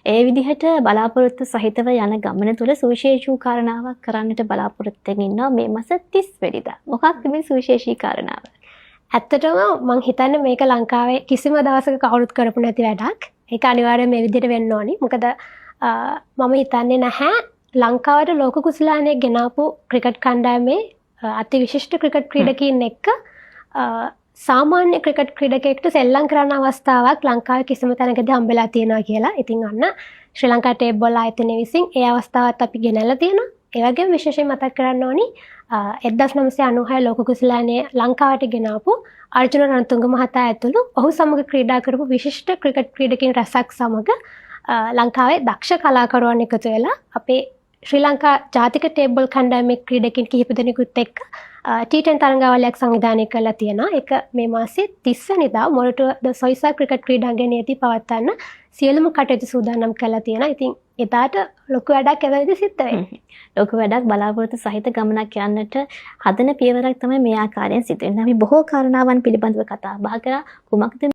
ඒ විදිහට බලාපොරොත්තු සහිතව යන ගමන තුළ සුවිශේෂී කාරණාවක් කරන්නට බලාපොරොත්තු වෙමින් ඉන්නවා මේ මාස 30 වෙනිදා. මොකක්ද මේ සුවිශේෂී කාරණාව? ඇත්තටම මම හිතන්නේ මේක ලංකාවේ කිසිම දවසක කවුරුත් කරපු නැති වැඩක්. ඒක අනිවාර්යයෙන් මේ විදිහට වෙන්න ඕනි. මොකද මම හිතන්නේ නැහැ ලංකාවට ලෝක කුසලානේ ගෙනාපු ක්‍රිකට් කණ්ඩායමේ අති විශිෂ්ට ක්‍රිකට් ක්‍රීඩකයින් එක්ක සාමාන්‍ය ක්‍රිකට් ක්‍රීඩකයෙකුට සෙල්ලම් කරන්න අවස්ථාවක් ලංකාවේ කිසිම තැනකදී හම්බෙලා තියෙනවා කියලා. ඉතින් අන්න ශ්‍රී ලංකා ටේබල් ආයතනය විසින් ඒ අවස්ථාවත් අපි ගෙනල්ලා තියෙනවා. ඒ වගේම විශේෂයෙන් මතක් කරන්න ඕනි 1996 ලෝක කුසලානේ ලංකාවට ගෙනාපු අර්ජුන රණතුංග මහතා ඇතුළු ඔහු සමග ක්‍රීඩා කරපු විශිෂ්ට ක්‍රිකට් ක්‍රීඩකින් රැසක් සමග ලංකාවේ දක්ෂ කලාකරුවන් එකතු වෙලා අපේ ශ්‍රී ලංකා ජාතික ටේබල් කණ්ඩායමේ ක්‍රීඩකින් කිහිප දෙනෙකුත් එක්ක T10 තරඟාවලියක් සංවිධානය කරලා තියෙනවා. ඒක මේ මාසේ 30 වෙනිදා මොරටුව ද සොයිසා ක්‍රිකට් ක්‍රීඩාංගණයේදී පවත්වන්න සියලුම කටයුතු සූදානම් කරලා තියෙනවා. ඉතින් එදාට ලොකු වැඩක් එතනදී සිද්ධ වෙන්නේ. ලොකු වැඩක් බලාපොරොත්තු සහිත ගමනක් යන්නට හදන පියවරක් තමයි මේ ආකාරයෙන් සිදු වෙන්නේ. අපි බොහෝ කාරණාවන් පිළිබඳව කතා බහ කරා. කුමක්ද